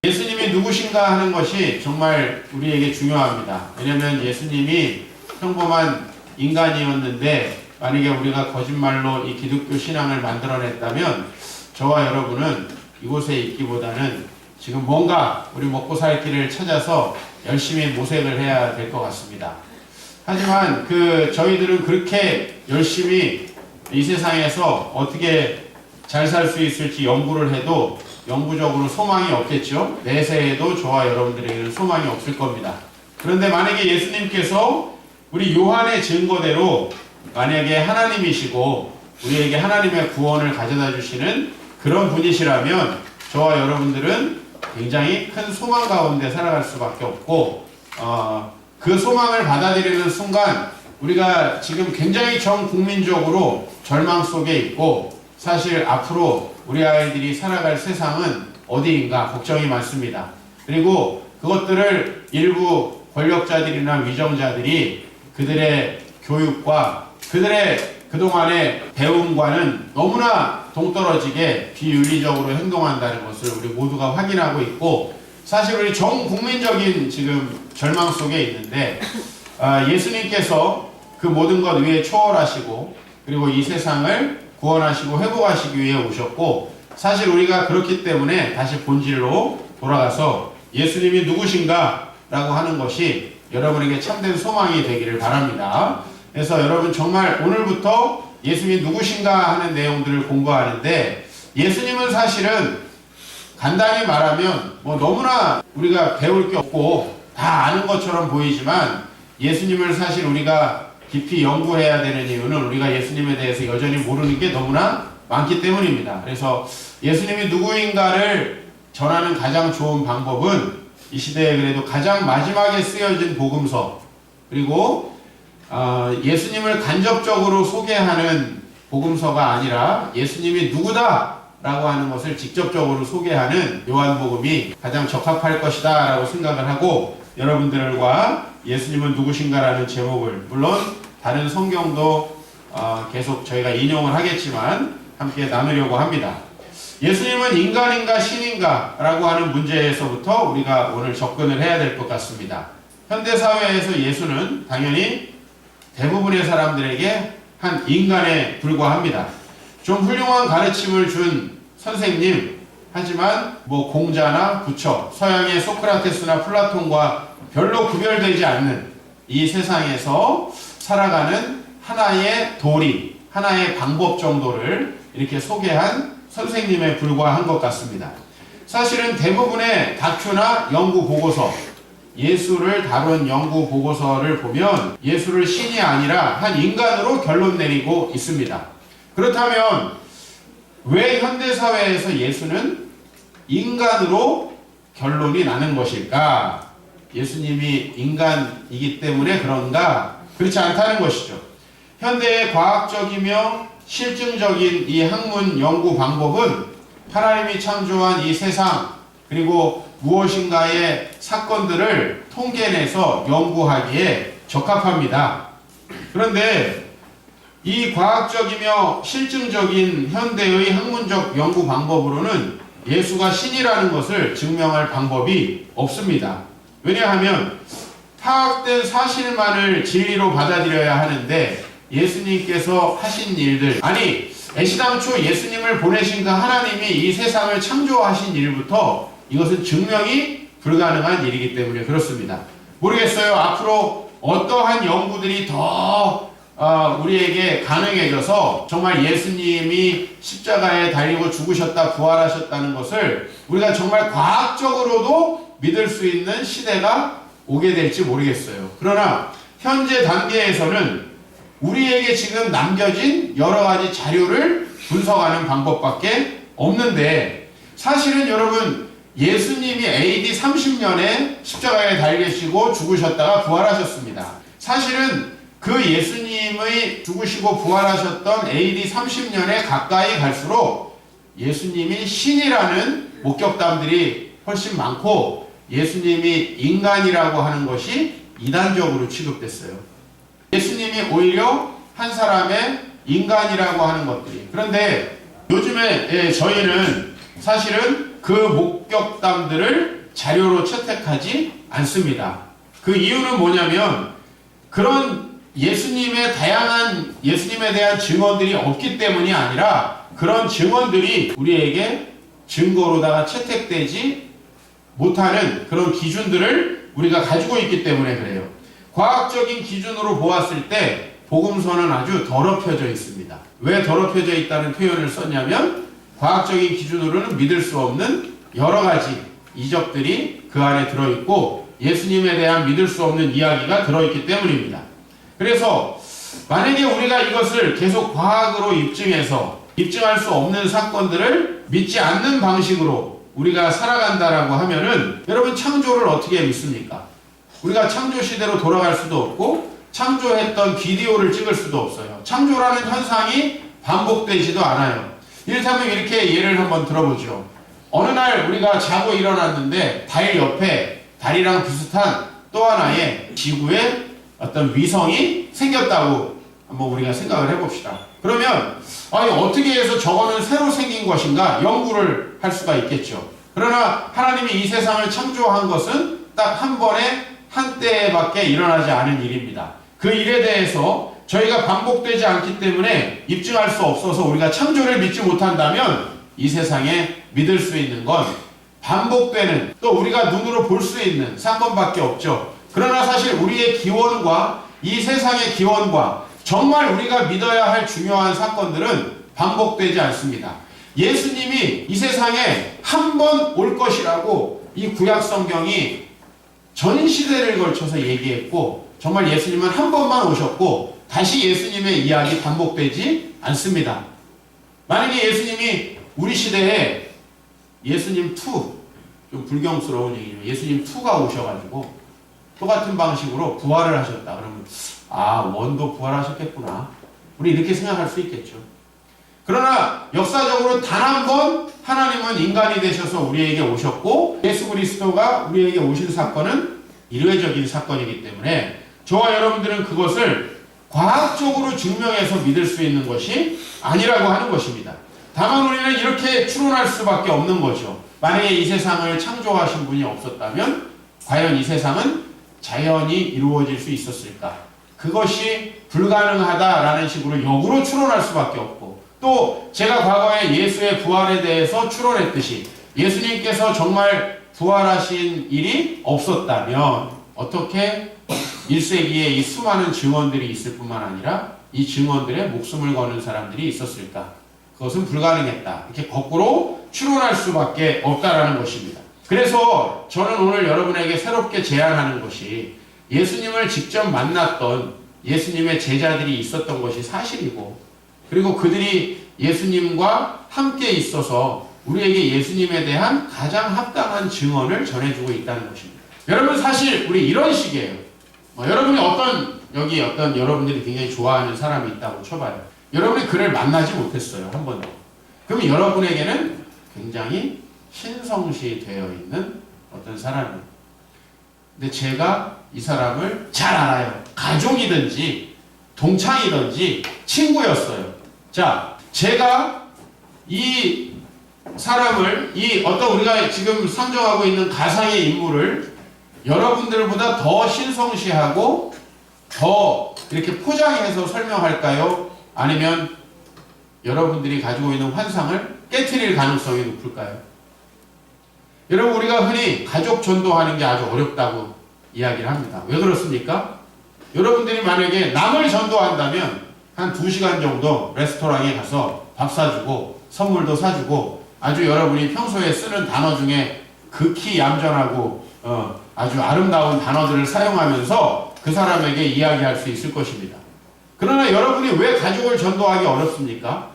예수님이 누구신가 하는 것이 정말 우리에게 중요합니다. 왜냐하면 예수님이 평범한 인간이었는데 만약에 우리가 거짓말로 이 기독교 신앙을 만들어냈다면 저와 여러분은 이곳에 있기보다는 지금 뭔가 우리 먹고 살 길을 찾아서 열심히 모색을 해야 될 것 같습니다. 하지만 저희들은 그렇게 열심히 이 세상에서 어떻게 잘 살 수 있을지 연구를 해도 영구적으로 소망이 없겠죠. 내세에도 저와 여러분들에게는 소망이 없을 겁니다. 그런데 만약에 예수님께서 우리 요한의 증거대로 만약에 하나님이시고 우리에게 하나님의 구원을 가져다 주시는 그런 분이시라면 저와 여러분들은 굉장히 큰 소망 가운데 살아갈 수밖에 없고 그 소망을 받아들이는 순간 우리가 지금 굉장히 전 국민적으로 절망 속에 있고 사실 앞으로 우리 아이들이 살아갈 세상은 어디인가 걱정이 많습니다. 그리고 그것들을 일부 권력자들이나 위정자들이 그들의 교육과 그들의 그동안의 배움과는 너무나 동떨어지게 비윤리적으로 행동한다는 것을 우리 모두가 확인하고 있고 사실 우리 전 국민적인 지금 절망 속에 있는데 예수님께서 그 모든 것 위에 초월하시고 그리고 이 세상을 구원하시고 회복하시기 위해 오셨고 사실 우리가 그렇기 때문에 다시 본질로 돌아가서 예수님이 누구신가 라고 하는 것이 여러분에게 참된 소망이 되기를 바랍니다. 그래서 여러분 정말 오늘부터 예수님이 누구신가 하는 내용들을 공부하는데 예수님은 사실은 간단히 말하면 너무나 우리가 배울 게 없고 다 아는 것처럼 보이지만 예수님을 사실 우리가 깊이 연구해야 되는 이유는 우리가 예수님에 대해서 여전히 모르는 게 너무나 많기 때문입니다. 그래서 예수님이 누구인가를 전하는 가장 좋은 방법은 이 시대에 그래도 가장 마지막에 쓰여진 복음서 그리고 예수님을 간접적으로 소개하는 복음서가 아니라 예수님이 누구다 라고 하는 것을 직접적으로 소개하는 요한복음이 가장 적합할 것이다 라고 생각을 하고 여러분들과 예수님은 누구신가 라는 제목을 물론 다른 성경도 계속 저희가 인용을 하겠지만 함께 나누려고 합니다. 예수님은 인간인가 신인가 라고 하는 문제에서부터 우리가 오늘 접근을 해야 될 것 같습니다. 현대사회에서 예수는 당연히 대부분의 사람들에게 한 인간에 불과합니다. 좀 훌륭한 가르침을 준 선생님 하지만 공자나 부처, 서양의 소크라테스나 플라톤과 별로 구별되지 않는 이 세상에서 살아가는 하나의 도리, 하나의 방법 정도를 이렇게 소개한 선생님에 불과한 것 같습니다. 사실은 대부분의 다큐나 연구 보고서, 예수를 다룬 연구 보고서를 보면 예수를 신이 아니라 한 인간으로 결론 내리고 있습니다. 그렇다면 왜 현대사회에서 예수는 인간으로 결론이 나는 것일까? 예수님이 인간이기 때문에 그런가? 그렇지 않다는 것이죠. 현대의 과학적이며 실증적인 이 학문 연구 방법은 하나님이 창조한 이 세상 그리고 무엇인가의 사건들을 통계내서 연구하기에 적합합니다. 그런데 이 과학적이며 실증적인 현대의 학문적 연구 방법으로는 예수가 신이라는 것을 증명할 방법이 없습니다. 왜냐하면 파악된 사실만을 진리로 받아들여야 하는데 예수님께서 하신 일들 애시당초 예수님을 보내신 그 하나님이 이 세상을 창조하신 일부터 이것은 증명이 불가능한 일이기 때문에 그렇습니다. 모르겠어요. 앞으로 어떠한 연구들이 더 우리에게 가능해져서 정말 예수님이 십자가에 달리고 죽으셨다 부활하셨다는 것을 우리가 정말 과학적으로도 믿을 수 있는 시대가 오게 될지 모르겠어요. 그러나 현재 단계에서는 우리에게 지금 남겨진 여러 가지 자료를 분석하는 방법밖에 없는데 사실은 여러분 예수님이 AD 30년에 십자가에 달리시고 죽으셨다가 부활하셨습니다. 사실은 그 예수님의 죽으시고 부활하셨던 AD 30년에 가까이 갈수록 예수님이 신이라는 목격담들이 훨씬 많고 예수님이 인간이라고 하는 것이 이단적으로 취급됐어요. 예수님이 오히려 한 사람의 인간이라고 하는 것들이 그런데 요즘에 저희는 사실은 그 목격담들을 자료로 채택하지 않습니다. 그 이유는 뭐냐면 그런 예수님에 대한 증언들이 없기 때문이 아니라 그런 증언들이 우리에게 증거로다가 채택되지 못하는 그런 기준들을 우리가 가지고 있기 때문에 그래요. 과학적인 기준으로 보았을 때 복음서는 아주 더럽혀져 있습니다. 왜 더럽혀져 있다는 표현을 썼냐면 과학적인 기준으로는 믿을 수 없는 여러 가지 이적들이 그 안에 들어있고 예수님에 대한 믿을 수 없는 이야기가 들어있기 때문입니다. 그래서 만약에 우리가 이것을 계속 과학으로 입증할 수 없는 사건들을 믿지 않는 방식으로 우리가 살아간다라고 하면은 여러분 창조를 어떻게 믿습니까? 우리가 창조 시대로 돌아갈 수도 없고 창조했던 비디오를 찍을 수도 없어요. 창조라는 현상이 반복되지도 않아요. 이렇다면 이렇게 예를 한번 들어보죠. 어느 날 우리가 자고 일어났는데 달 옆에 달이랑 비슷한 또 하나의 지구의 어떤 위성이 생겼다고 한번 우리가 생각을 해봅시다. 그러면 아니 어떻게 해서 저거는 새로 생긴 것인가 연구를 할 수가 있겠죠. 그러나 하나님이 이 세상을 창조한 것은 딱 한 번에 한때밖에 일어나지 않은 일입니다. 그 일에 대해서 저희가 반복되지 않기 때문에 입증할 수 없어서 우리가 창조를 믿지 못한다면 이 세상에 믿을 수 있는 건 반복되는 또 우리가 눈으로 볼 수 있는 사건밖에 없죠. 그러나 사실 우리의 기원과 이 세상의 기원과 정말 우리가 믿어야 할 중요한 사건들은 반복되지 않습니다. 예수님이 이 세상에 한 번 올 것이라고 이 구약 성경이 전 시대를 걸쳐서 얘기했고 정말 예수님은 한 번만 오셨고 다시 예수님의 이야기 반복되지 않습니다. 만약에 예수님이 우리 시대에 예수님 2, 좀 불경스러운 얘기지만 예수님 2가 오셔가지고 똑같은 방식으로 부활을 하셨다. 그러면 원도 부활하셨겠구나. 우리 이렇게 생각할 수 있겠죠. 그러나 역사적으로 단 한 번 하나님은 인간이 되셔서 우리에게 오셨고 예수 그리스도가 우리에게 오신 사건은 일회적인 사건이기 때문에 저와 여러분들은 그것을 과학적으로 증명해서 믿을 수 있는 것이 아니라고 하는 것입니다. 다만 우리는 이렇게 추론할 수밖에 없는 거죠. 만약에 이 세상을 창조하신 분이 없었다면 과연 이 세상은 자연이 이루어질 수 있었을까? 그것이 불가능하다라는 식으로 역으로 추론할 수밖에 없고 또 제가 과거에 예수의 부활에 대해서 추론했듯이 예수님께서 정말 부활하신 일이 없었다면 어떻게 1세기에 이 수많은 증언들이 있을 뿐만 아니라 이 증언들에 목숨을 거는 사람들이 있었을까? 그것은 불가능했다. 이렇게 거꾸로 추론할 수밖에 없다라는 것입니다. 그래서 저는 오늘 여러분에게 새롭게 제안하는 것이 예수님을 직접 만났던 예수님의 제자들이 있었던 것이 사실이고 그리고 그들이 예수님과 함께 있어서 우리에게 예수님에 대한 가장 합당한 증언을 전해주고 있다는 것입니다. 여러분 사실 우리 이런 식이에요. 여러분이 어떤 여러분들이 굉장히 좋아하는 사람이 있다고 쳐봐요. 여러분이 그를 만나지 못했어요. 한 번도. 그러면 여러분에게는 굉장히 신성시되어 있는 어떤 사람이에요. 근데 제가 이 사람을 잘 알아요. 가족이든지 동창이든지 친구였어요. 자, 제가 이 사람을 어떤 우리가 지금 상정하고 있는 가상의 인물을 여러분들보다 더 신성시하고 더 이렇게 포장해서 설명할까요? 아니면 여러분들이 가지고 있는 환상을 깨트릴 가능성이 높을까요? 여러분 우리가 흔히 가족 전도하는 게 아주 어렵다고 이야기를 합니다. 왜 그렇습니까? 여러분들이 만약에 남을 전도한다면 한 2시간 정도 레스토랑에 가서 밥 사주고 선물도 사주고 아주 여러분이 평소에 쓰는 단어 중에 극히 얌전하고 아주 아름다운 단어들을 사용하면서 그 사람에게 이야기할 수 있을 것입니다. 그러나 여러분이 왜 가족을 전도하기 어렵습니까?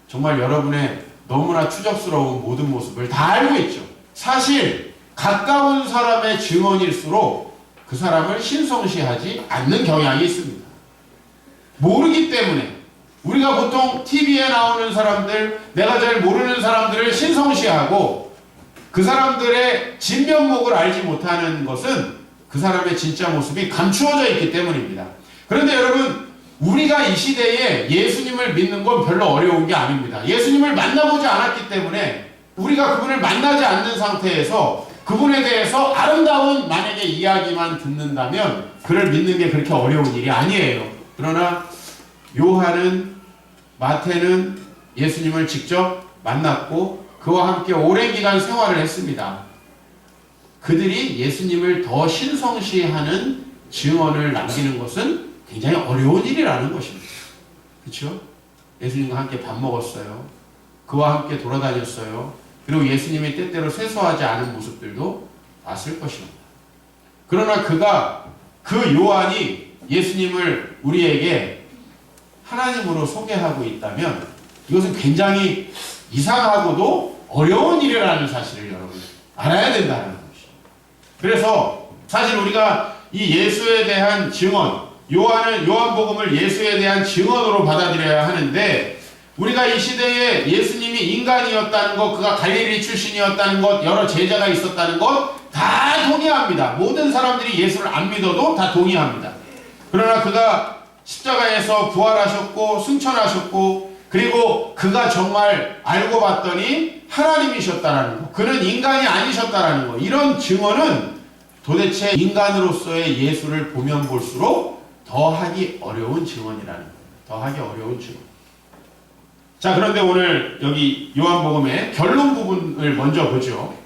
정말 여러분의 너무나 추접스러운 모든 모습을 다 알고 있죠. 사실 가까운 사람의 증언일수록 그 사람을 신성시하지 않는 경향이 있습니다. 모르기 때문에 우리가 보통 TV에 나오는 사람들, 내가 잘 모르는 사람들을 신성시하고 그 사람들의 진면목을 알지 못하는 것은 그 사람의 진짜 모습이 감추어져 있기 때문입니다. 그런데 여러분 우리가 이 시대에 예수님을 믿는 건 별로 어려운 게 아닙니다. 예수님을 만나보지 않았기 때문에 우리가 그분을 만나지 않는 상태에서 그분에 대해서 아름다운 만약에 이야기만 듣는다면 그를 믿는 게 그렇게 어려운 일이 아니에요. 그러나 요한은, 마태는 예수님을 직접 만났고 그와 함께 오랜 기간 생활을 했습니다. 그들이 예수님을 더 신성시하는 증언을 남기는 것은 굉장히 어려운 일이라는 것입니다. 그렇죠? 예수님과 함께 밥 먹었어요. 그와 함께 돌아다녔어요. 그리고 예수님이 때때로 세수하지 않은 모습들도 봤을 것입니다. 그러나 그 요한이 예수님을 우리에게 하나님으로 소개하고 있다면 이것은 굉장히 이상하고도 어려운 일이라는 사실을 여러분 알아야 된다는 것이죠. 그래서 사실 우리가 이 예수에 대한 증언, 요한복음을 예수에 대한 증언으로 받아들여야 하는데 우리가 이 시대에 예수님이 인간이었다는 것, 그가 갈릴리 출신이었다는 것, 여러 제자가 있었다는 것 다 동의합니다. 모든 사람들이 예수를 안 믿어도 다 동의합니다. 그러나 그가 십자가에서 부활하셨고 승천하셨고 그리고 그가 정말 알고 봤더니 하나님이셨다는 것, 그는 인간이 아니셨다는 것, 이런 증언은 도대체 인간으로서의 예수를 보면 볼수록 더하기 어려운 증언이라는 거예요. 더하기 어려운 증언. 자, 그런데 오늘 여기 요한복음의 결론 부분을 먼저 보죠.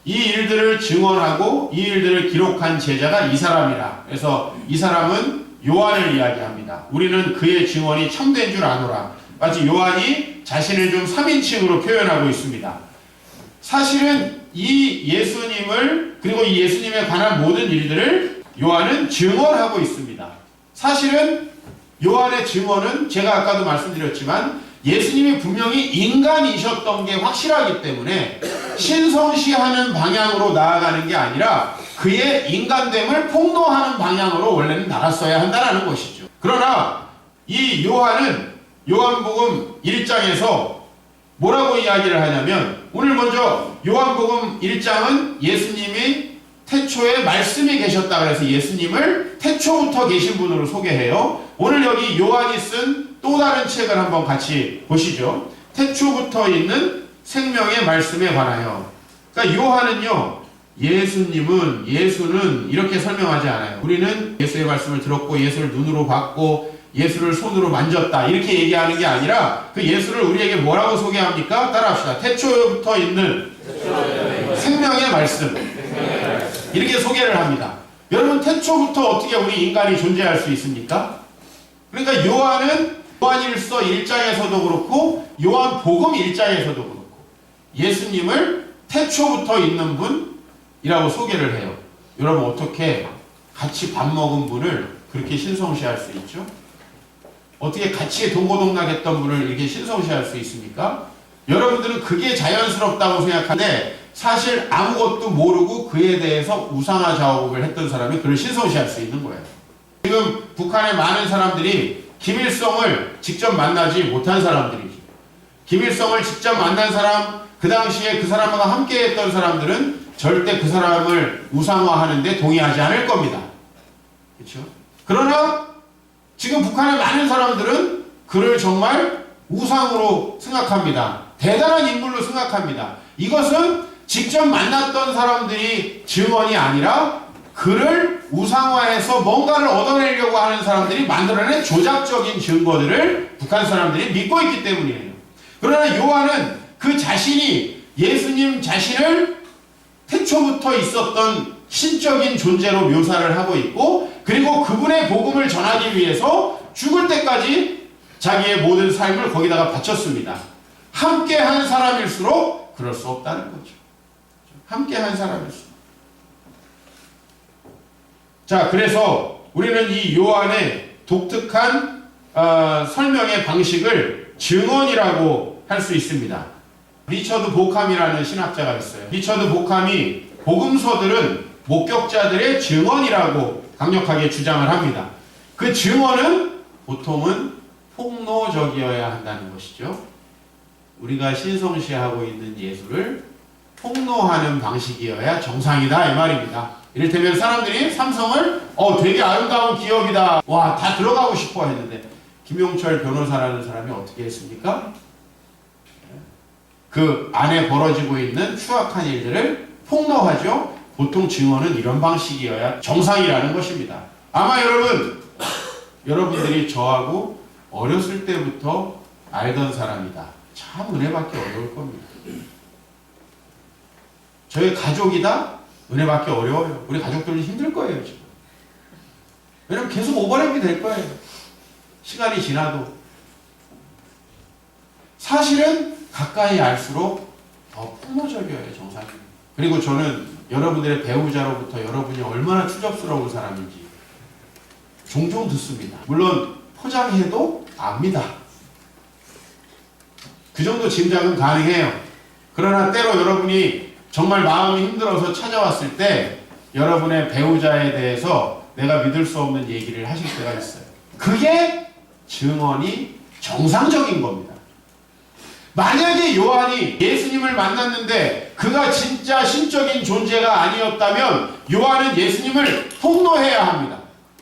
이 일들을 증언하고 이 일들을 기록한 제자가 이 사람이라. 그래서 이 사람은 요한을 이야기합니다. 우리는 그의 증언이 참된 줄 아노라. 마치 요한이 자신을 좀 3인칭으로 표현하고 있습니다. 사실은 이 예수님을 그리고 이 예수님에 관한 모든 일들을 요한은 증언하고 있습니다. 사실은 요한의 증언은 제가 아까도 말씀드렸지만 예수님이 분명히 인간이셨던 게 확실하기 때문에 신성시하는 방향으로 나아가는 게 아니라 그의 인간됨을 폭로하는 방향으로 원래는 나갔어야 한다는 것이죠. 그러나 이 요한은 요한복음 1장에서 뭐라고 이야기를 하냐면 오늘 먼저 요한복음 1장은 예수님이 태초에 말씀이 계셨다 그래서 예수님을 태초부터 계신 분으로 소개해요. 오늘 여기 요한이 쓴 또 다른 책을 한번 같이 보시죠. 태초부터 있는 생명의 말씀에 관하여. 그러니까 요한은요, 예수는 이렇게 설명하지 않아요. 우리는 예수의 말씀을 들었고 예수를 눈으로 봤고 예수를 손으로 만졌다 이렇게 얘기하는 게 아니라 그 예수를 우리에게 뭐라고 소개합니까? 따라합시다. 태초부터 있는 생명의 말씀 이렇게 소개를 합니다. 여러분 태초부터 어떻게 우리 인간이 존재할 수 있습니까? 그러니까 요한은 요한일서 1장에서도 그렇고 요한복음 1장에서도 그렇고 예수님을 태초부터 있는 분이라고 소개를 해요. 여러분 어떻게 같이 밥 먹은 분을 그렇게 신성시할 수 있죠? 어떻게 같이 동고동락했던 분을 이렇게 신성시할 수 있습니까? 여러분들은 그게 자연스럽다고 생각하는데 사실 아무것도 모르고 그에 대해서 우상화 작업을 했던 사람이 그를 신성시할 수 있는 거예요. 지금 북한의 많은 사람들이 김일성을 직접 만나지 못한 사람들이죠. 김일성을 직접 만난 사람, 그 당시에 그 사람과 함께 했던 사람들은 절대 그 사람을 우상화하는데 동의하지 않을 겁니다. 그렇죠? 그러나 지금 북한의 많은 사람들은 그를 정말 우상으로 생각합니다. 대단한 인물로 생각합니다. 이것은 직접 만났던 사람들이 증언이 아니라 그를 우상화해서 뭔가를 얻어내려고 하는 사람들이 만들어낸 조작적인 증거들을 북한 사람들이 믿고 있기 때문이에요. 그러나 요한은 그 자신이 예수님 자신을 태초부터 있었던 신적인 존재로 묘사를 하고 있고 그리고 그분의 복음을 전하기 위해서 죽을 때까지 자기의 모든 삶을 거기다가 바쳤습니다. 함께 한 사람일수록 그럴 수 없다는 거죠. 함께 한 사람일수록. 자, 그래서 우리는 이 요한의 독특한 설명의 방식을 증언이라고 할 수 있습니다. 리처드 보캄이라는 신학자가 있어요. 리처드 보캄이 복음서들은 목격자들의 증언이라고 강력하게 주장을 합니다. 그 증언은 보통은 폭로적이어야 한다는 것이죠. 우리가 신성시하고 있는 예수를 폭로하는 방식이어야 정상이다 이 말입니다. 이를테면 사람들이 삼성을 되게 아름다운 기업이다. 와, 다 들어가고 싶어 했는데 김용철 변호사라는 사람이 어떻게 했습니까? 그 안에 벌어지고 있는 추악한 일들을 폭로하죠. 보통 증언은 이런 방식이어야 정상이라는 것입니다. 아마 여러분들이 저하고 어렸을 때부터 알던 사람이다. 참 은혜 받기 어려울 겁니다. 저희 가족이다? 은혜 받기 어려워요. 우리 가족들은 힘들 거예요, 지금. 왜냐면 계속 오버랩이 될 거예요. 시간이 지나도. 사실은 가까이 알수록 더 풍요적이어요, 정상이. 그리고 저는 여러분들의 배우자로부터 여러분이 얼마나 추접스러운 사람인지 종종 듣습니다. 물론 포장해도 압니다. 그 정도 짐작은 가능해요. 그러나 때로 여러분이 정말 마음이 힘들어서 찾아왔을 때 여러분의 배우자에 대해서 내가 믿을 수 없는 얘기를 하실 때가 있어요. 그게 증언이 정상적인 겁니다. 만약에 요한이 예수님을 만났는데 그가 진짜 신적인 존재가 아니었다면 요한은 예수님을 폭로해야 합니다.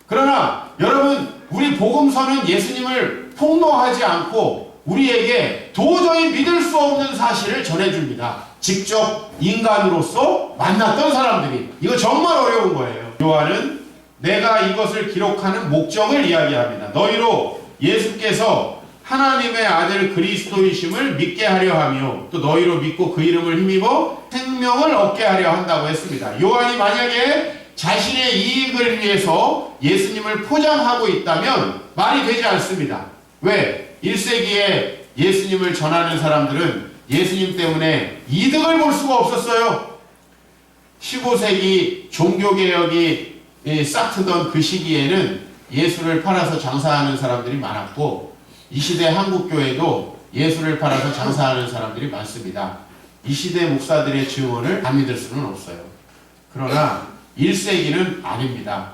그러나 여러분, 우리 복음서는 예수님을 폭로하지 않고 우리에게 도저히 믿을 수 없는 사실을 전해줍니다. 직접 인간으로서 만났던 사람들이. 이거 정말 어려운 거예요. 요한은 내가 이것을 기록하는 목적을 이야기합니다. 너희로 예수께서 하나님의 아들 그리스도이심을 믿게 하려 하며 또 너희로 믿고 그 이름을 힘입어 생명을 얻게 하려 한다고 했습니다. 요한이 만약에 자신의 이익을 위해서 예수님을 포장하고 있다면 말이 되지 않습니다. 왜? 1세기에 예수님을 전하는 사람들은 예수님 때문에 이득을 볼 수가 없었어요. 15세기 종교개혁이 싹트던 그 시기에는 예수를 팔아서 장사하는 사람들이 많았고 이 시대 한국교회도 예수를 팔아서 장사하는 사람들이 많습니다. 이 시대 목사들의 증언을 안 믿을 수는 없어요. 그러나 1세기는 아닙니다.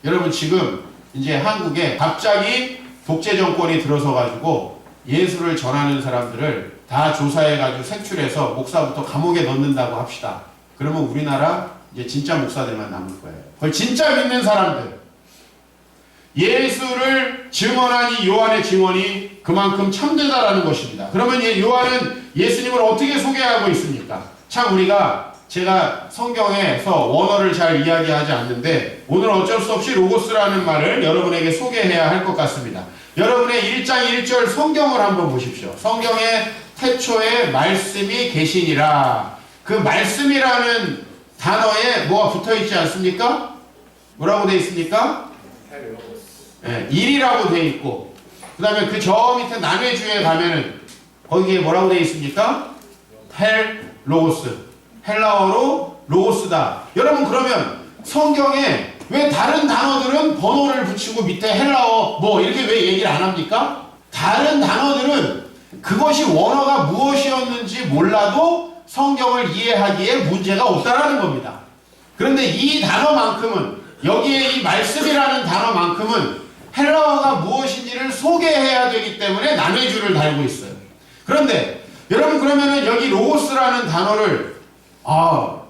여러분, 지금 이제 한국에 갑자기 독재 정권이 들어서 가지고 예수를 전하는 사람들을 다 조사해 가지고 색출해서 목사부터 감옥에 넣는다고 합시다. 그러면 우리나라 이제 진짜 목사들만 남을 거예요. 그걸 진짜 믿는 사람들. 예수를 증언한 이 요한의 증언이 그만큼 참되다라는 것입니다. 그러면 요한은 예수님을 어떻게 소개하고 있습니까? 참 제가 성경에서 원어를 잘 이야기하지 않는데 오늘 어쩔 수 없이 로고스라는 말을 여러분에게 소개해야 할 것 같습니다. 여러분의 1장 1절 성경을 한번 보십시오. 성경에 태초에 말씀이 계시니라. 그 말씀이라는 단어에 뭐가 붙어 있지 않습니까? 뭐라고 되어 있습니까? 네, 일이라고 되어 있고, 그 다음에 그 저 밑에 남해주에 가면은 거기에 뭐라고 되어 있습니까? 헬로고스. 헬라어로 로고스다. 여러분, 그러면 성경에 왜 다른 단어들은 번호를 붙이고 밑에 헬라어 뭐 이렇게 왜 얘기를 안 합니까? 다른 단어들은 그것이 원어가 무엇이었는지 몰라도 성경을 이해하기에 문제가 없다라는 겁니다. 그런데 이 단어만큼은, 여기에 이 말씀이라는 단어만큼은 헬라어가 무엇인지를 소개해야 되기 때문에 남해주를 달고 있어요. 그런데 여러분, 그러면은 여기 로고스라는 단어를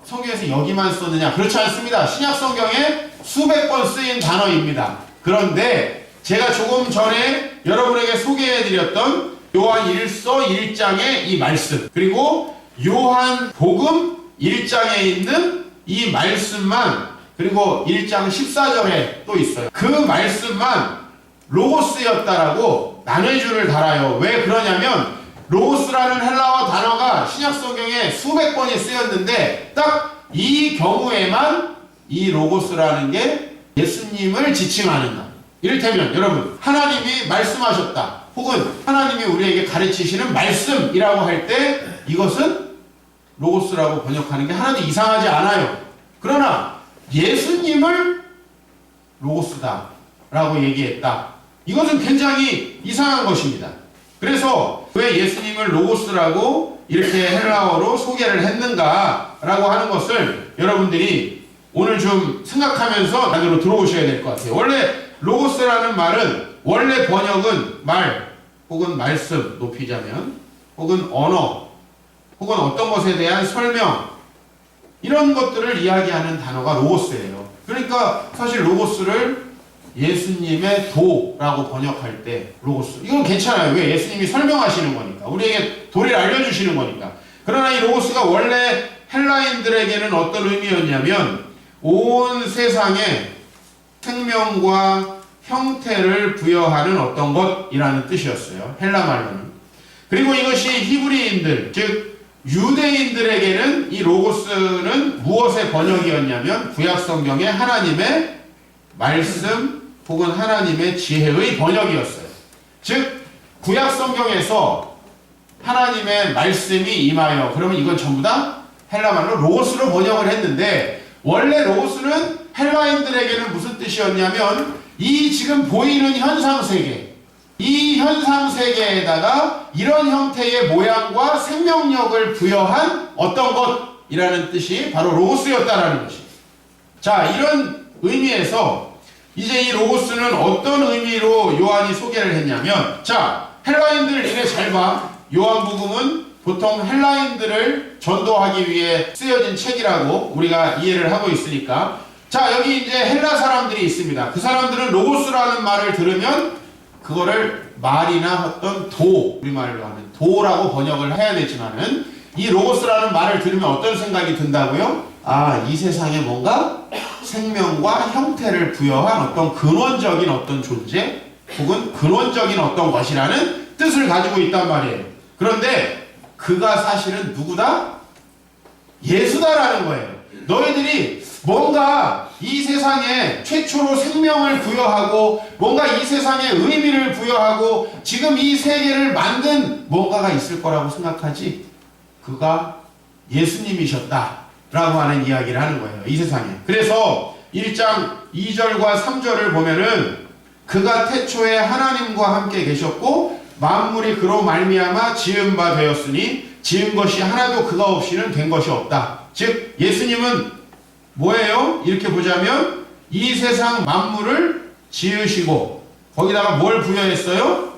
성경에서 여기만 썼느냐? 그렇지 않습니다. 신약 성경에 수백 번 쓰인 단어입니다. 그런데 제가 조금 전에 여러분에게 소개해드렸던 요한 1서 1장의 이 말씀, 그리고 요한 복음 1장에 있는 이 말씀만, 그리고 1장 14절에 또 있어요. 그 말씀만 로고스였다라고 남해주를 달아요. 왜 그러냐면 로고스라는 헬라어 단어가 신약 성경에 수백 번이 쓰였는데 딱 이 경우에만 이 로고스라는 게 예수님을 지칭하는 것. 이를테면 여러분, 하나님이 말씀하셨다, 혹은 하나님이 우리에게 가르치시는 말씀이라고 할 때 이것은 로고스라고 번역하는 게 하나도 이상하지 않아요. 그러나 예수님을 로고스다 라고 얘기했다, 이것은 굉장히 이상한 것입니다. 그래서 왜 예수님을 로고스라고 이렇게 헬라어로 소개를 했는가 라고 하는 것을 여러분들이 오늘 좀 생각하면서 안으로 들어오셔야 될 것 같아요. 원래 로고스라는 말은 원래 번역은 말 혹은 말씀, 높이자면, 혹은 언어, 혹은 어떤 것에 대한 설명, 이런 것들을 이야기하는 단어가 로고스예요. 그러니까 사실 로고스를 예수님의 도라고 번역할 때 로고스, 이건 괜찮아요. 왜? 예수님이 설명하시는 거니까, 우리에게 도리를 알려주시는 거니까. 그러나 이 로고스가 원래 헬라인들에게는 어떤 의미였냐면 온 세상에 생명과 형태를 부여하는 어떤 것이라는 뜻이었어요. 헬라 말로는. 그리고 이것이 히브리인들, 즉 유대인들에게는 이 로고스는 무엇의 번역이었냐면 구약 성경의 하나님의 말씀 혹은 하나님의 지혜의 번역이었어요. 즉 구약 성경에서 하나님의 말씀이 임하여, 그러면 이건 전부 다 헬라 말로 로고스로 번역을 했는데, 원래 로고스는 헬라인들에게는 무슨 뜻이었냐면 이 지금 보이는 현상세계, 이 현상세계에다가 이런 형태의 모양과 생명력을 부여한 어떤 것이라는 뜻이 바로 로고스였다라는 것입니다. 자, 이런 의미에서 이제 이 로고스는 어떤 의미로 요한이 소개를 했냐면, 자, 헬라인들 이래 잘 봐. 요한복음은 보통 헬라인들을 전도하기 위해 쓰여진 책이라고 우리가 이해를 하고 있으니까, 자, 여기 이제 헬라 사람들이 있습니다. 그 사람들은 로고스라는 말을 들으면 그거를 말이나 어떤 도, 우리말로 하는 도라고 번역을 해야 되지만은, 이 로고스라는 말을 들으면 어떤 생각이 든다고요? 아, 이 세상에 뭔가 생명과 형태를 부여한 어떤 근원적인 어떤 존재 혹은 근원적인 어떤 것이라는 뜻을 가지고 있단 말이에요. 그런데 그가 사실은 누구다? 예수다라는 거예요. 너희들이 뭔가 이 세상에 최초로 생명을 부여하고 뭔가 이 세상에 의미를 부여하고 지금 이 세계를 만든 뭔가가 있을 거라고 생각하지, 그가 예수님이셨다 라고 하는 이야기를 하는 거예요. 이 세상에. 그래서 1장 2절과 3절을 보면은 그가 태초에 하나님과 함께 계셨고 만물이 그로 말미암아 지은 바 되었으니 지은 것이 하나도 그가 없이는 된 것이 없다. 즉 예수님은 뭐예요? 이렇게 보자면 이 세상 만물을 지으시고 거기다가 뭘 부여했어요?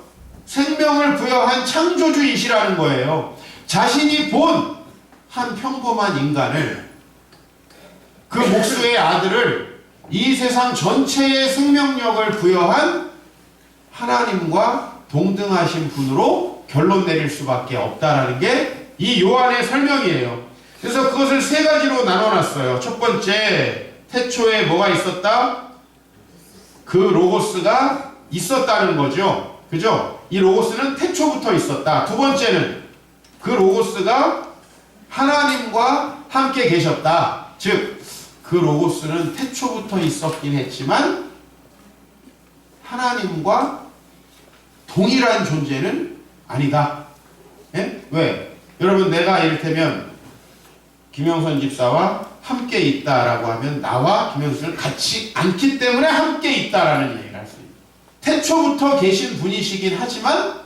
생명을 부여한 창조주이시라는 거예요. 자신이 본 한 평범한 인간을, 그 목수의 아들을 이 세상 전체의 생명력을 부여한 하나님과 동등하신 분으로 결론 내릴 수밖에 없다라는 게 이 요한의 설명이에요. 그래서 그것을 세 가지로 나눠놨어요. 첫 번째, 태초에 뭐가 있었다? 그 로고스가 있었다는 거죠. 그죠? 이 로고스는 태초부터 있었다. 두 번째는 그 로고스가 하나님과 함께 계셨다. 즉, 그 로고스는 태초부터 있었긴 했지만 하나님과 동일한 존재는 아니다. 예? 왜? 여러분, 내가 이를테면 김영선 집사와 함께 있다라고 하면 나와 김영선은 같이 않기 때문에 함께 있다라는 얘기를 할 수 있습니다. 태초부터 계신 분이시긴 하지만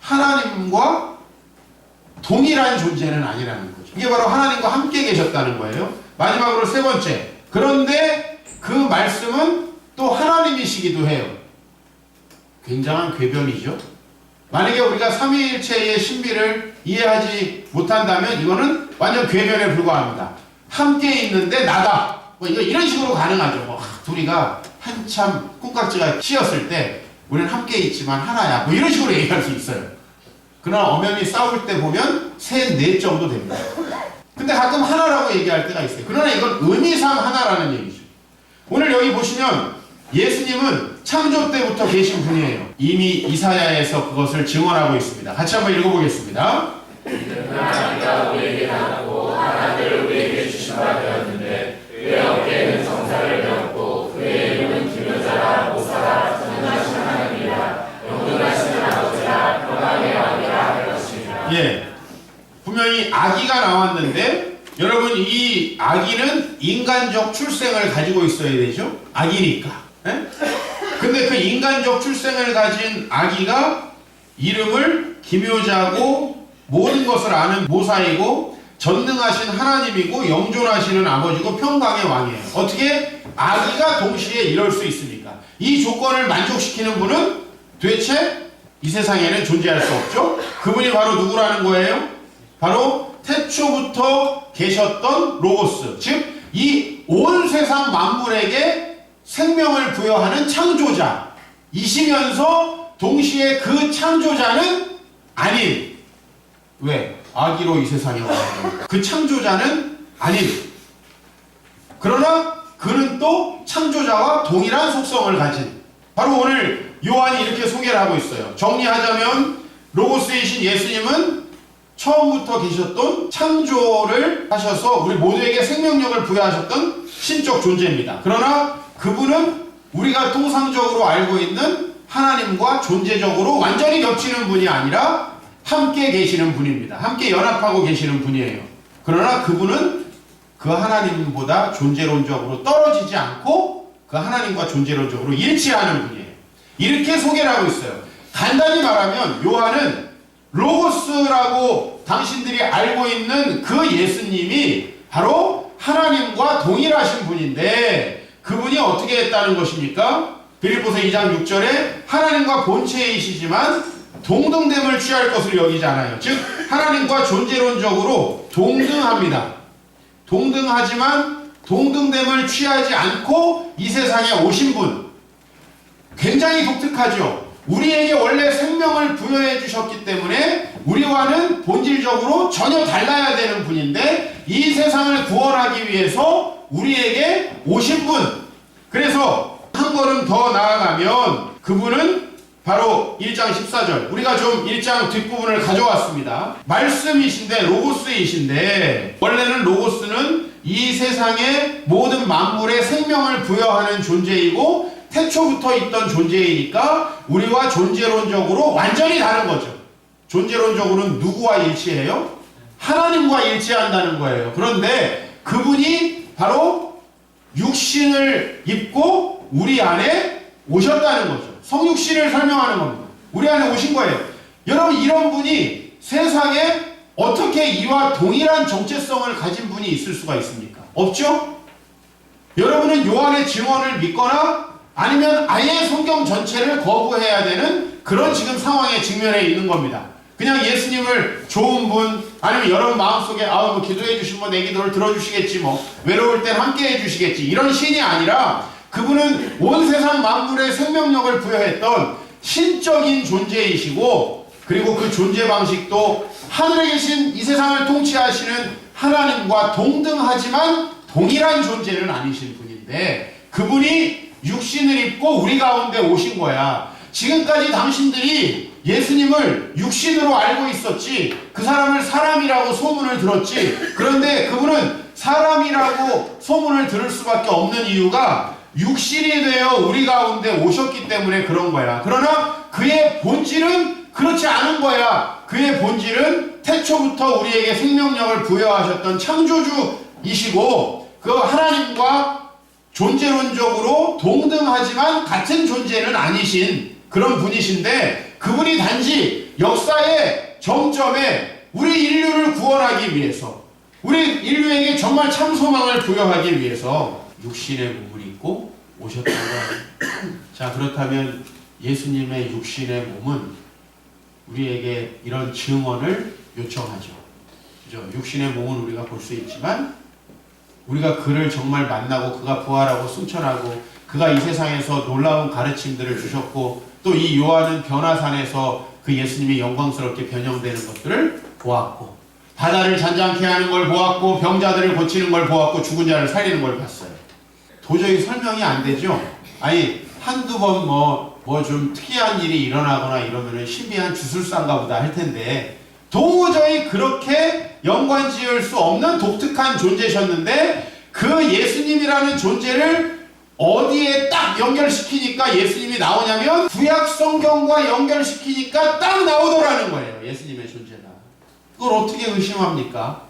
하나님과 동일한 존재는 아니라는 거죠. 이게 바로 하나님과 함께 계셨다는 거예요. 마지막으로 세 번째, 그런데 그 말씀은 또 하나님이시기도 해요. 굉장한 궤변이죠. 만약에 우리가 삼위일체의 신비를 이해하지 못한다면 이거는 완전 궤변에 불과합니다. 함께 있는데 나다, 뭐 이런 식으로 가능하죠. 뭐 둘이가 한참 콩깍지가 씌었을 때 우리는 함께 있지만 하나야, 뭐 이런 식으로 얘기할 수 있어요. 그러나 엄연히 싸울 때 보면 셋, 넷 정도 됩니다. 근데 가끔 하나라고 얘기할 때가 있어요. 그러나 이건 의미상 하나라는 얘기죠. 오늘 여기 보시면 예수님은 창조 때부터 계신 분이에요. 이미 이사야에서 그것을 증언하고 있습니다. 같이 한번 읽어보겠습니다. 하나님과 우리에게 나고 하나님을 우리에게 주신 바 되었는데 그의 어깨에는 성사를 배웠고 그의 이름은 기묘자라 모사라 전능하신 하나님이라 영원하신 아버지라 평강의 왕이라 할 것입니다. 예, 분명히 아기가 나왔는데 여러분, 이 아기는 인간적 출생을 가지고 있어야 되죠. 아기니까. 예? 근데 그 인간적 출생을 가진 아기가 이름을 기묘자고 모든 것을 아는 모사이고 전능하신 하나님이고 영존하시는 아버지고 평강의 왕이에요. 어떻게 아기가 동시에 이럴 수 있습니까? 이 조건을 만족시키는 분은 도대체 이 세상에는 존재할 수 없죠. 그분이 바로 누구라는 거예요? 바로 태초부터 계셨던 로고스, 즉 이 온 세상 만물에게 생명을 부여하는 창조자이시면서 동시에 그 창조자는 아닌 왜? 아기로 이 세상에 왔어요. 그 창조자는 아닌. 그러나 그는 또 창조자와 동일한 속성을 가진, 바로 오늘 요한이 이렇게 소개를 하고 있어요. 정리하자면 로고스이신 예수님은 처음부터 계셨던 창조를 하셔서 우리 모두에게 생명력을 부여하셨던 신적 존재입니다. 그러나 그분은 우리가 통상적으로 알고 있는 하나님과 존재적으로 완전히 겹치는 분이 아니라 함께 계시는 분입니다. 함께 연합하고 계시는 분이에요. 그러나 그분은 그 하나님보다 존재론적으로 떨어지지 않고 그 하나님과 존재론적으로 일치하는 분이에요. 이렇게 소개를 하고 있어요. 간단히 말하면 요한은 로고스라고 당신들이 알고 있는 그 예수님이 바로 하나님과 동일하신 분인데, 그분이 어떻게 했다는 것입니까? 빌립보서 2장 6절에 하나님과 본체이시지만 동등됨을 취할 것을 여기지 않아요. 즉 하나님과 존재론적으로 동등합니다. 동등하지만 동등됨을 취하지 않고 이 세상에 오신 분, 굉장히 독특하죠. 우리에게 원래 생명을 부여해 주셨기 때문에 우리와는 본질적으로 전혀 달라야 되는 분인데 이 세상을 구원하기 위해서 우리에게 오신 분. 그래서 한 걸음 더 나아가면 그분은 바로 1장 14절, 우리가 좀 1장 뒷부분을 가져왔습니다. 말씀이신데, 로고스이신데, 원래는 로고스는 이 세상의 모든 만물에 생명을 부여하는 존재이고 태초부터 있던 존재이니까 우리와 존재론적으로 완전히 다른 거죠. 존재론적으로는 누구와 일치해요? 하나님과 일치한다는 거예요. 그런데 그분이 바로 육신을 입고 우리 안에 오셨다는 거죠. 성육신을 설명하는 겁니다. 우리 안에 오신 거예요. 여러분, 이런 분이 세상에 어떻게 이와 동일한 정체성을 가진 분이 있을 수가 있습니까? 없죠? 여러분은 요한의 증언을 믿거나 아니면 아예 성경 전체를 거부해야 되는 그런 지금 상황에 직면해 있는 겁니다. 그냥 예수님을 좋은 분, 아니면 여러분 마음속에 뭐 기도해 주시면 내 기도를 들어주시겠지, 뭐 외로울 땐 함께 해주시겠지, 이런 신이 아니라 그분은 온 세상 만물에 생명력을 부여했던 신적인 존재이시고, 그리고 그 존재 방식도 하늘에 계신 이 세상을 통치하시는 하나님과 동등하지만 동일한 존재는 아니신 분인데, 그분이 육신을 입고 우리 가운데 오신 거야. 지금까지 당신들이 예수님을 육신으로 알고 있었지, 그 사람을 사람이라고 소문을 들었지. 그런데 그분은 사람이라고 소문을 들을 수밖에 없는 이유가 육신이 되어 우리 가운데 오셨기 때문에 그런 거야. 그러나 그의 본질은 그렇지 않은 거야. 그의 본질은 태초부터 우리에게 생명력을 부여하셨던 창조주이시고, 그 하나님과 존재론적으로 동등하지만 같은 존재는 아니신 그런 분이신데, 그분이 단지 역사의 정점에 우리 인류를 구원하기 위해서, 우리 인류에게 정말 참 소망을 부여하기 위해서 육신의 몸을 입고 오셨던 거예요. 자, 그렇다면 예수님의 육신의 몸은 우리에게 이런 증언을 요청하죠. 그죠? 육신의 몸은 우리가 볼 수 있지만 우리가 그를 정말 만나고 그가 부활하고 승천하고 그가 이 세상에서 놀라운 가르침들을 주셨고, 또 이 요한은 변화산에서 그 예수님이 영광스럽게 변형되는 것들을 보았고, 바다를 잔잔케 하는 걸 보았고, 병자들을 고치는 걸 보았고, 죽은 자를 살리는 걸 봤어요. 도저히 설명이 안 되죠? 아니, 한두 번 뭐 좀 특이한 일이 일어나거나 이러면은 신비한 주술사인가 보다 할 텐데, 도저히 그렇게 연관지을 수 없는 독특한 존재셨는데, 그 예수님이라는 존재를 어디에 딱 연결시키니까 예수님이 나오냐면 구약 성경과 연결시키니까 딱 나오더라는 거예요. 예수님의 존재가. 그걸 어떻게 의심합니까?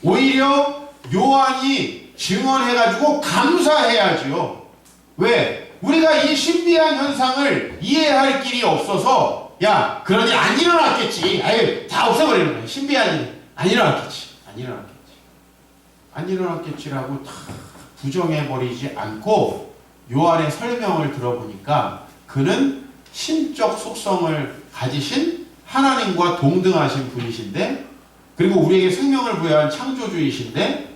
오히려 요한이 증언해가지고 감사해야지요. 왜? 우리가 이 신비한 현상을 이해할 길이 없어서, 야, 그러니 안 일어났겠지. 아유, 다 없애버리는 거예요. 신비한 일. 안 일어났겠지. 안 일어났겠지라고 다 부정해버리지 않고 요한의 설명을 들어보니까 그는 신적 속성을 가지신 하나님과 동등하신 분이신데, 그리고 우리에게 생명을 부여한 창조주이신데,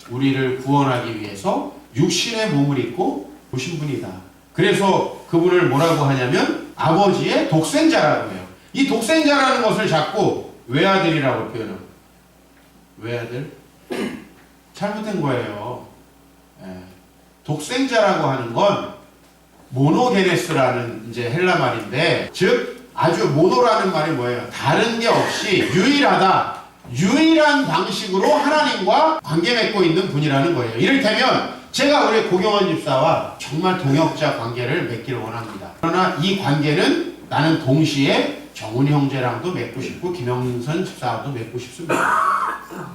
우리를 구원하기 위해서 육신의 몸을 입고 오신 분이다. 그래서 그분을 뭐라고 하냐면 아버지의 독생자라고 해요. 이 독생자라는 것을 자꾸 외아들이라고 표현합니다. 외아들? 잘못된 거예요. 예. 독생자라고 하는 건 모노게네스라는 이제 헬라 말인데, 즉 아주 모노라는 말이 뭐예요? 다른 게 없이 유일하다, 유일한 방식으로 하나님과 관계 맺고 있는 분이라는 거예요. 이를테면 제가 우리 고경원 집사와 정말 동역자 관계를 맺기를 원합니다. 그러나 이 관계는 나는 동시에 정훈이 형제랑도 맺고 싶고 김영선 집사와도 맺고 싶습니다.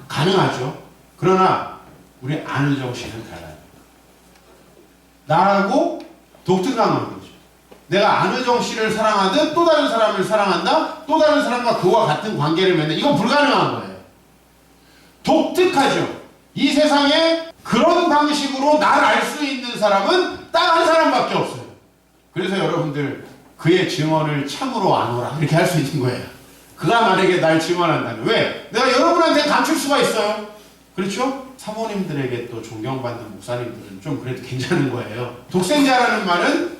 가능하죠. 그러나 우리 안우정 씨는 달라요. 나하고 독특한 거죠. 내가 안우정 씨를 사랑하듯 또 다른 사람을 사랑한다, 또 다른 사람과 그와 같은 관계를 맺는, 이건 불가능한 거예요. 독특하죠. 이 세상에 그런 방식으로 날 알 수 있는 사람은 딱 한 사람밖에 없어요. 그래서 여러분들 그의 증언을 참으로 아노라 이렇게 할 수 있는 거예요. 그가 만약에 날 증언한다면. 왜? 내가 여러분한테 감출 수가 있어요. 그렇죠? 사모님들에게 또 존경받는 목사님들은 좀 그래도 괜찮은 거예요. 독생자라는 말은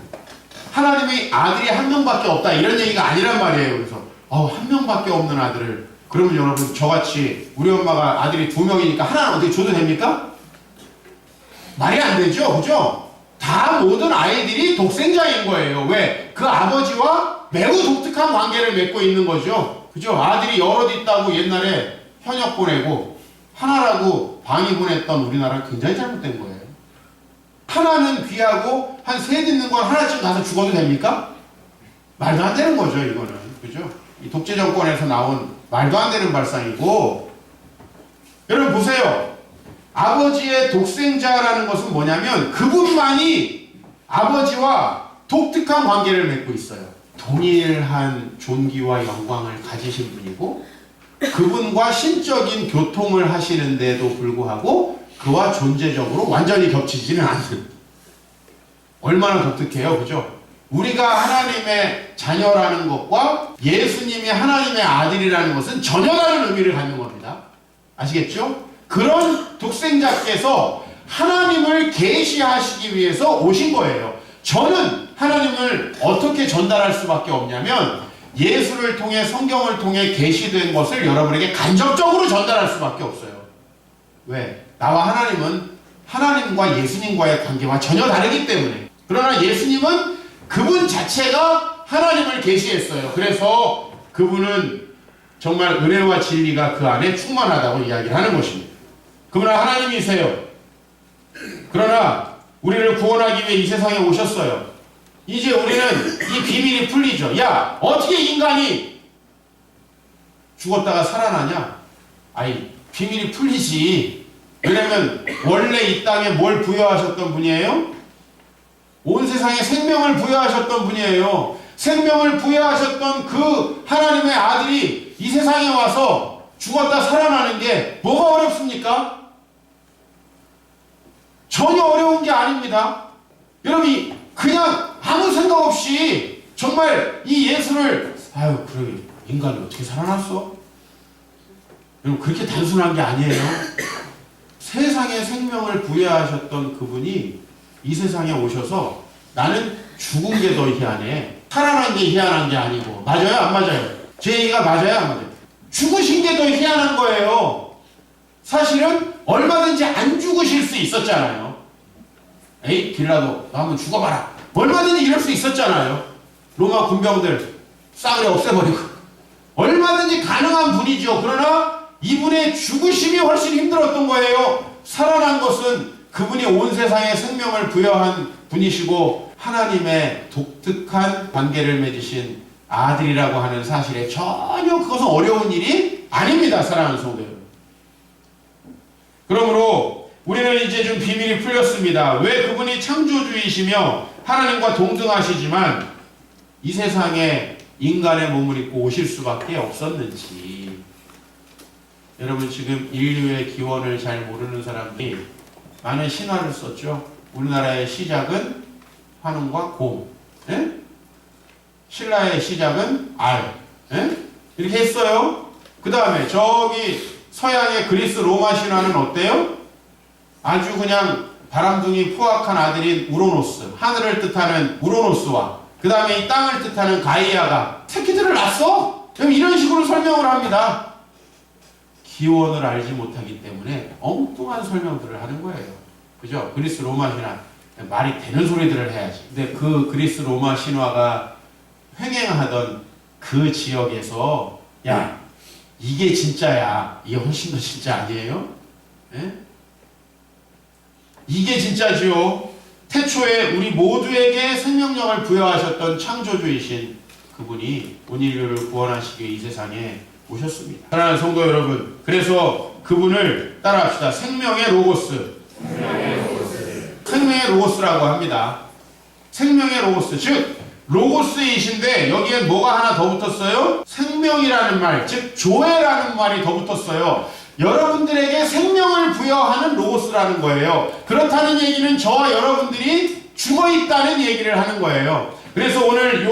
하나님의 아들이 한 명밖에 없다 이런 얘기가 아니란 말이에요. 그래서 한 명밖에 없는 아들을, 그러면 여러분 저같이 우리 엄마가 아들이 2명이니까 하나는 어떻게 줘도 됩니까? 말이 안 되죠. 그죠? 다 모든 아이들이 독생자인 거예요. 왜? 그 아버지와 매우 독특한 관계를 맺고 있는 거죠. 그죠? 아들이 여럿 있다고 옛날에 현역 보내고 하나라고 방위 보냈던 우리나라는 굉장히 잘못된 거예요. 하나는 귀하고 한 셋 있는 건 하나쯤 가서 죽어도 됩니까? 말도 안 되는 거죠, 이거는. 그죠? 이 독재 정권에서 나온 말도 안 되는 발상이고, 여러분 보세요. 아버지의 독생자라는 것은 뭐냐면 그분만이 아버지와 독특한 관계를 맺고 있어요. 동일한 존귀와 영광을 가지신 분이고 그분과 신적인 교통을 하시는데도 불구하고 그와 존재적으로 완전히 겹치지는 않는, 얼마나 독특해요. 그죠? 우리가 하나님의 자녀라는 것과 예수님이 하나님의 아들이라는 것은 전혀 다른 의미를 갖는 겁니다. 아시겠죠? 그런 독생자께서 하나님을 계시하시기 위해서 오신 거예요. 저는 하나님을 어떻게 전달할 수밖에 없냐면 예수를 통해, 성경을 통해 계시된 것을 여러분에게 간접적으로 전달할 수밖에 없어요. 왜? 나와 하나님은 하나님과 예수님과의 관계와 전혀 다르기 때문에. 그러나 예수님은 그분 자체가 하나님을 계시했어요. 그래서 그분은 정말 은혜와 진리가 그 안에 충만하다고 이야기를 하는 것입니다. 그러나 하나님이세요. 그러나 우리를 구원하기 위해 이 세상에 오셨어요. 이제 우리는 이 비밀이 풀리죠. 야, 어떻게 인간이 죽었다가 살아나냐? 아이, 비밀이 풀리지. 왜냐면 원래 이 땅에 뭘 부여하셨던 분이에요? 온 세상에 생명을 부여하셨던 분이에요. 생명을 부여하셨던 그 하나님의 아들이 이 세상에 와서 죽었다 살아나는 게 뭐가 어렵습니까? 전혀 어려운 게 아닙니다. 여러분이 그냥 아무 생각 없이 정말 이 예수를, 아유, 그래, 인간이 어떻게 살아났어? 여러분, 그렇게 단순한 게 아니에요. 세상에 생명을 부여하셨던 그분이 이 세상에 오셔서 나는 죽은 게 더 희한해, 살아난 게 희한한 게 아니고. 맞아요? 안 맞아요? 제 얘기가 맞아요? 안 맞아요? 죽으신 게 더 희한한 거예요. 사실은 얼마든지 안 죽으실 수 있었잖아요. 에이, 빌라도 너 한번 죽어봐라, 얼마든지 이럴 수 있었잖아요. 로마 군병들 싸그리 없애버리고 얼마든지 가능한 분이죠. 그러나 이분의 죽으심이 훨씬 힘들었던 거예요. 살아난 것은 그분이 온 세상에 생명을 부여한 분이시고 하나님의 독특한 관계를 맺으신 아들이라고 하는 사실에 전혀 그것은 어려운 일이 아닙니다. 사랑하는 성도 여러분. 그러므로 우리는 이제 좀 비밀이 풀렸습니다. 왜 그분이 창조주이시며 하나님과 동등하시지만 이 세상에 인간의 몸을 입고 오실 수밖에 없었는지. 여러분, 지금 인류의 기원을 잘 모르는 사람들이 많은 신화를 썼죠. 우리나라의 시작은 환웅과 곰, 예? 신라의 시작은 알, 예? 이렇게 했어요. 그 다음에 저기 서양의 그리스 로마 신화는 어때요? 아주 그냥 바람둥이 포악한 아들인 우로노스, 하늘을 뜻하는 우로노스와 그 다음에 이 땅을 뜻하는 가이아가 새끼들을 낳았어. 그럼 이런 식으로 설명을 합니다. 기원을 알지 못하기 때문에 엉뚱한 설명들을 하는 거예요. 그죠? 그리스 로마 신화 말이 되는 소리들을 해야지. 근데 그 그리스 로마 신화가 횡행하던 그 지역에서 야 이게 진짜야. 이게 훨씬 더 진짜 아니에요? 예? 이게 진짜지요. 태초에 우리 모두에게 생명력을 부여하셨던 창조주이신 그분이 온 인류를 구원하시기 위해 이 세상에 오셨습니다. 사랑하는 성도 여러분, 그래서 그분을 따라합시다. 생명의 로고스. 생명의 로고스라고 합니다. 생명의 로고스, 즉 로고스이신데 여기에 뭐가 하나 더 붙었어요? 생명이라는 말, 즉 조에라는 말이 더 붙었어요. 여러분들에게 생명을 부여하는 로고스라는 거예요. 그렇다는 얘기는 저와 여러분들이 죽어있다는 얘기를 하는 거예요. 그래서 오늘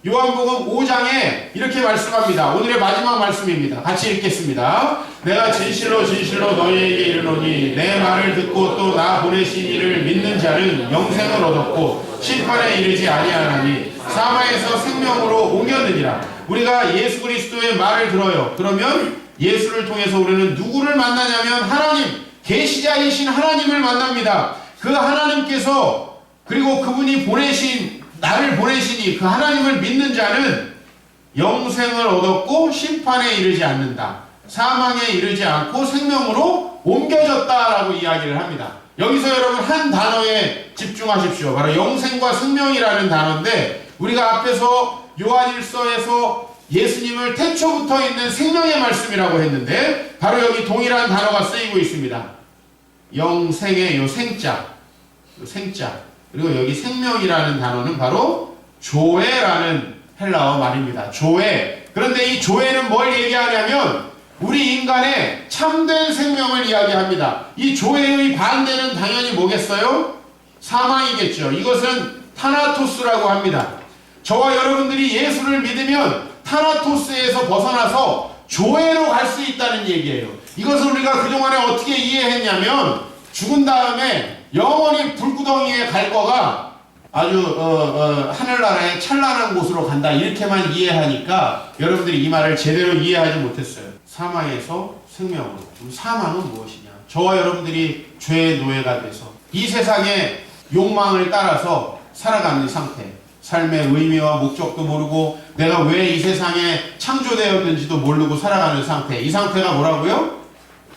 요한복음 5장에 이렇게 말씀합니다. 오늘의 마지막 말씀입니다. 같이 읽겠습니다. 내가 진실로 진실로 너희에게 이르노니 내 말을 듣고 또 나 보내신 이를 믿는 자는 영생을 얻었고 심판에 이르지 아니하나니 사망에서 생명으로 옮겼느니라. 우리가 예수 그리스도의 말을 들어요. 그러면 예수를 통해서 우리는 누구를 만나냐면 하나님, 계시자이신 하나님을 만납니다. 그 하나님께서 그리고 그분이 나를 보내시니 그 하나님을 믿는 자는 영생을 얻었고 심판에 이르지 않는다. 사망에 이르지 않고 생명으로 옮겨졌다라고 이야기를 합니다. 여기서 여러분 한 단어에 집중하십시오. 바로 영생과 생명이라는 단어인데 우리가 앞에서 요한일서에서 예수님을 태초부터 있는 생명의 말씀이라고 했는데 바로 여기 동일한 단어가 쓰이고 있습니다. 영생의 요 생자 그리고 여기 생명이라는 단어는 바로 조에라는 헬라어 말입니다. 조에. 그런데 이 조에는 뭘 얘기하냐면 우리 인간의 참된 생명을 이야기합니다. 이 조에의 반대는 당연히 뭐겠어요? 사망이겠죠. 이것은 타나토스라고 합니다. 저와 여러분들이 예수를 믿으면 타나토스에서 벗어나서 조에로 갈 수 있다는 얘기예요. 이것을 우리가 그동안에 어떻게 이해했냐면 죽은 다음에 영원히 불구덩이에 갈 거가 아주 하늘나라의 찬란한 곳으로 간다 이렇게만 이해하니까 여러분들이 이 말을 제대로 이해하지 못했어요. 사망에서 생명으로. 사망은 무엇이냐? 저와 여러분들이 죄의 노예가 돼서 이 세상의 욕망을 따라서 살아가는 상태, 삶의 의미와 목적도 모르고 내가 왜 이 세상에 창조되었는지도 모르고 살아가는 상태, 이 상태가 뭐라고요?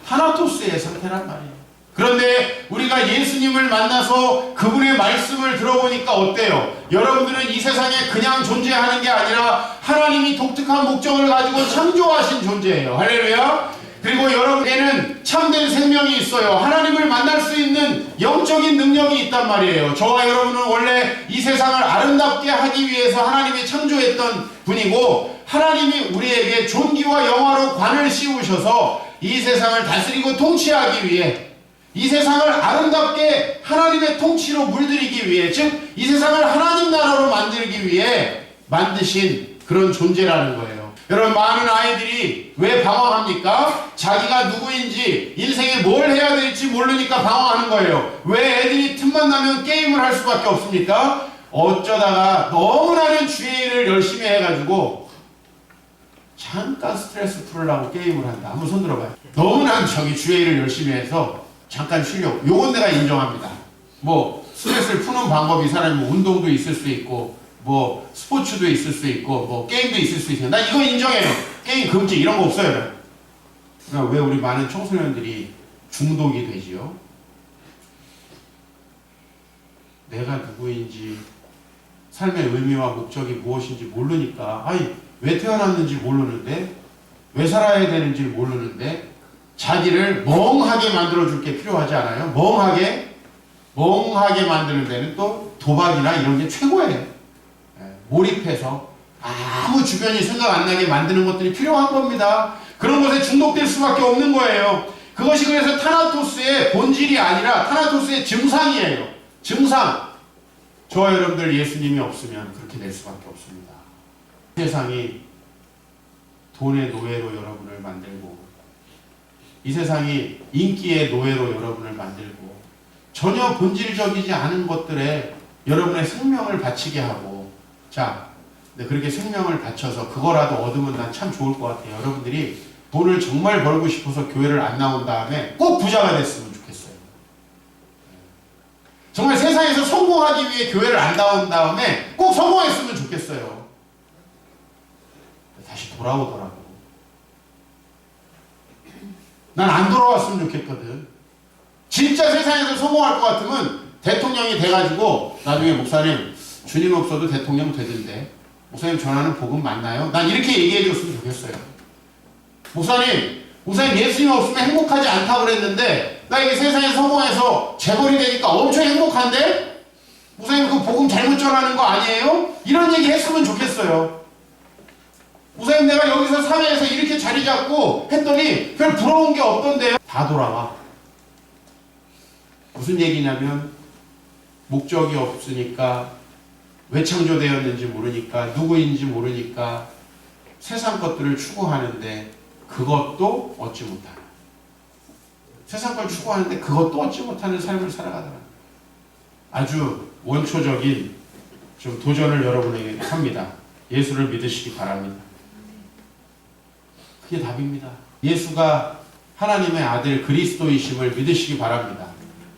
타나토스의 상태란 말이에요. 그런데 우리가 예수님을 만나서 그분의 말씀을 들어보니까 어때요? 여러분들은 이 세상에 그냥 존재하는 게 아니라 하나님이 독특한 목적을 가지고 창조하신 존재예요. 할렐루야. 그리고 여러분에게는 참된 생명이 있어요. 하나님을 만날 수 있는 영적인 능력이 있단 말이에요. 저와 여러분은 원래 이 세상을 아름답게 하기 위해서 하나님이 창조했던 분이고 하나님이 우리에게 존귀와 영화로 관을 씌우셔서 이 세상을 다스리고 통치하기 위해 이 세상을 아름답게 하나님의 통치로 물들이기 위해 즉 이 세상을 하나님 나라로 만들기 위해 만드신 그런 존재라는 거예요. 여러분 많은 아이들이 왜 방황합니까? 자기가 누구인지 인생에 뭘 해야 될지 모르니까 방황하는 거예요. 왜 애들이 틈만 나면 게임을 할 수밖에 없습니까? 어쩌다가 너무나는 주의를 열심히 해가지고 잠깐 스트레스 풀으려고 게임을 한다. 한번 손 들어봐요. 너무난 주의를 열심히 해서 잠깐 쉬려고. 요건 내가 인정합니다. 뭐 스트레스를 푸는 방법이 사람이 뭐 운동도 있을 수 있고 뭐 스포츠도 있을 수 있고 뭐 게임도 있을 수 있어요. 나 이거 인정해요. 게임 금지 이런 거 없어요. 그러니까 왜 우리 많은 청소년들이 중독이 되지요? 내가 누구인지 삶의 의미와 목적이 무엇인지 모르니까 아니 왜 태어났는지 모르는데 왜 살아야 되는지 모르는데 자기를 멍하게 만들어줄 게 필요하지 않아요? 멍하게 만드는 데는 또 도박이나 이런 게 최고예요. 몰입해서 아무 주변이 생각 안 나게 만드는 것들이 필요한 겁니다. 그런 것에 중독될 수밖에 없는 거예요. 그것이 그래서 타나토스의 본질이 아니라 타나토스의 증상이에요. 증상. 저와 여러분들 예수님이 없으면 그렇게 될 수밖에 없습니다. 세상이 돈의 노예로 여러분을 만들고 이 세상이 인기의 노예로 여러분을 만들고 전혀 본질적이지 않은 것들에 여러분의 생명을 바치게 하고 자 근데 그렇게 생명을 바쳐서 그거라도 얻으면 난 참 좋을 것 같아요. 여러분들이 돈을 정말 벌고 싶어서 교회를 안 나온 다음에 꼭 부자가 됐으면 좋겠어요. 정말 세상에서 성공하기 위해 교회를 안 나온 다음에 꼭 성공했으면 좋겠어요. 다시 돌아오더라고. 난 안 돌아왔으면 좋겠거든. 진짜 세상에서 성공할 것 같으면 대통령이 돼가지고 나중에 목사님 주님 없어도 대통령 되던데 목사님 전하는 복음 맞나요? 난 이렇게 얘기해 줬으면 좋겠어요. 목사님 예수님 없으면 행복하지 않다고 그랬는데 나 이게 세상에 성공해서 재벌이 되니까 엄청 행복한데? 목사님 그 복음 잘못 전하는 거 아니에요? 이런 얘기 했으면 좋겠어요. 목사님 내가 여기서 사회에서 이렇게 자리 잡고 했더니 별 부러운 게 없던데요? 다 돌아와. 무슨 얘기냐면 목적이 없으니까 왜 창조되었는지 모르니까 누구인지 모르니까 세상 것들을 추구하는데 그것도 얻지 못하는, 세상 걸 추구하는데 그것도 얻지 못하는 삶을 살아가더라. 아주 원초적인 좀 도전을 여러분에게 합니다. 예수를 믿으시기 바랍니다. 그게 답입니다. 예수가 하나님의 아들 그리스도이심을 믿으시기 바랍니다.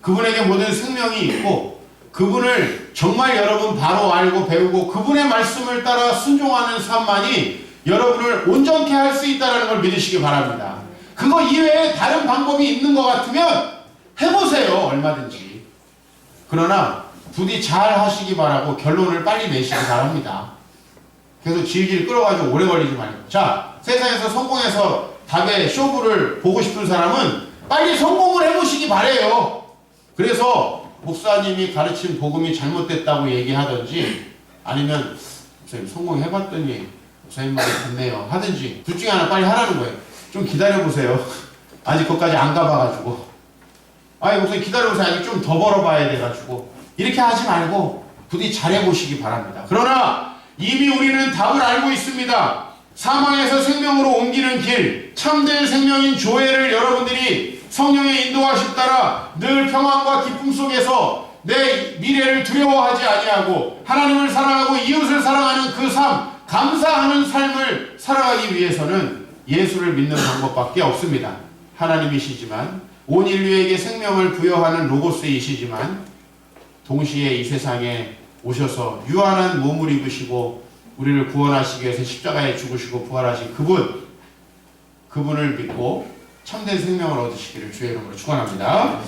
그분에게 모든 생명이 있고 그분을 정말 여러분 바로 알고 배우고 그분의 말씀을 따라 순종하는 삶만이 여러분을 온전케 할 수 있다는 걸 믿으시기 바랍니다. 그거 이외에 다른 방법이 있는 것 같으면 해보세요. 얼마든지. 그러나 부디 잘 하시기 바라고 결론을 빨리 내시기 바랍니다. 그래서 질질 끌어가지고 오래 걸리지 말고. 자, 세상에서 성공해서 답의 쇼부를 보고 싶은 사람은 빨리 성공을 해보시기 바래요. 그래서 목사님이 가르친 복음이 잘못됐다고 얘기하든지 아니면 목사님 성공해봤더니 목사님 말이 좋네요 하든지 둘 중에 하나 빨리 하라는 거예요. 좀 기다려보세요. 아직 거기까지 안 가봐가지고. 아니 목사님 기다려보세요. 아직 좀 더 벌어봐야 돼가지고. 이렇게 하지 말고 부디 잘해보시기 바랍니다. 그러나 이미 우리는 답을 알고 있습니다. 사망에서 생명으로 옮기는 길, 참된 생명인 조회를 여러분들이 성령의 인도하심 따라 늘 평안과 기쁨 속에서 내 미래를 두려워하지 아니하고 하나님을 사랑하고 이웃을 사랑하는 그 삶, 감사하는 삶을 살아가기 위해서는 예수를 믿는 방법밖에 없습니다. 하나님이시지만 온 인류에게 생명을 부여하는 로고스이시지만 동시에 이 세상에 오셔서 유한한 몸을 입으시고 우리를 구원하시기 위해서 십자가에 죽으시고 부활하신 그분을 믿고 참된 생명을 얻으시기를 주의 이름으로 축원합니다.